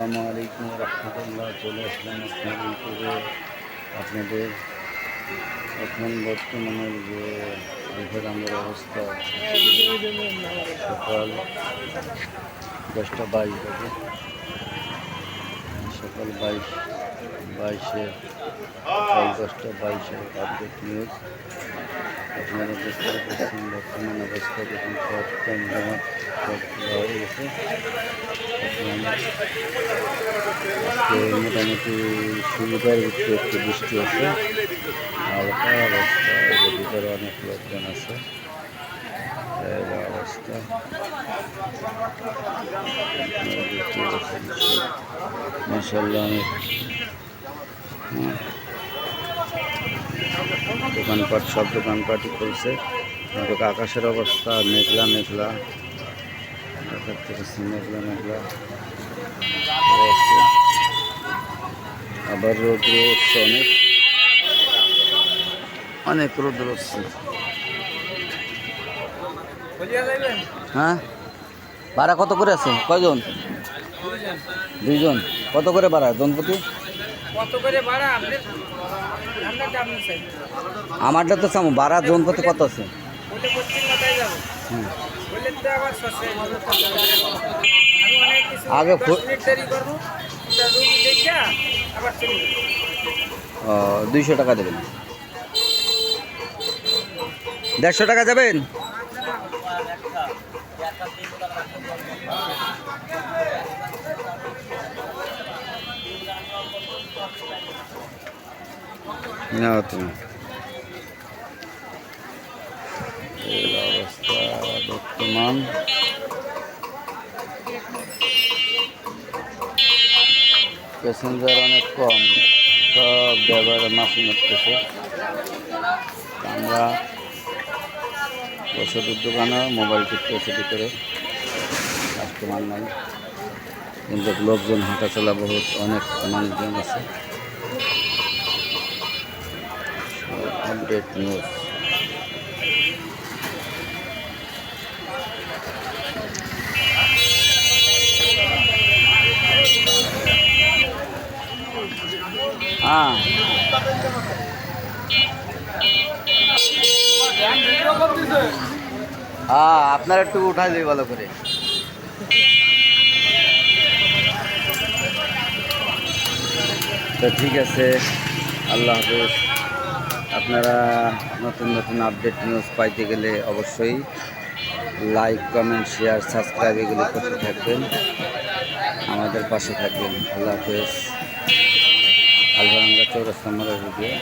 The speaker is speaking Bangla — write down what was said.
আসসালামু আলাইকুম রহমতুল্লাহ। চলে আসলাম আপনার ইউটিউবে আপনাদের এখন বর্তমানের যে বিভেদাঙ্গের অবস্থা সকাল 10:22 বাজে, সকাল 10:22 আপডেট নিউজ আপনারা দেখতে পাচ্ছেন। বর্তমান অবস্থা দেখুন, সব জমজমাট সব খোলা হয়ে গেছে। আজকে মোটামুটি সুবিধার ভিতরে একটু বৃষ্টি আছে, হালকা অবস্থা। ভিতরে অনেক লোকজন আছে, অবস্থা মাসাল্লাহ। অনেক দোকানপাট, সব দোকানপাটই খুলছে, কিন্তু আকাশের অবস্থা মেঘলা মেঘলা দেখতে পাচ্ছি, মেঘলা মেঘলা অবস্থা। আবার রৌদ্র উঠছে, অনেক অনেক রৌদ্র উঠছে। হ্যাঁ, ভাড়া কত করে আছে? কয়জন? দুইজন। কত করে ভাড়া জনপ্রতি? আমারটা তো চামো ভাড়া জনপ্রতি কত আছে? আগে 200 টাকা দেবেন। 150 টাকা যাবেন। না তুমি অবস্থা বর্তমান প্যাসেঞ্জার অনেক কম, সব ড্রাইভার মাসি মারতেছে। আমরা ওষুধের দোকানে মোবাইল টিপতেছে ভিতরে, কাস্টমার নাই, কিন্তু লোকজন হাঁটাচলা বহুত, অনেক মানুষজন আছে। Update news. হ্যাঁ, আপনার একটু উঠাই দিই ভালো করে। তো ঠিক আছে, আল্লাহ হাফেজ। আপনারা নতুন নতুন আপডেট নিউজ পাইতে গেলে অবশ্যই লাইক, কমেন্ট, শেয়ার, সাবস্ক্রাইব এগুলি করতে থাকবেন, আমাদের পাশে থাকবেন। আল্লাহ হাফেজ। আলহামদুলিল্লাহ 4 নম্বরের ভিডিও।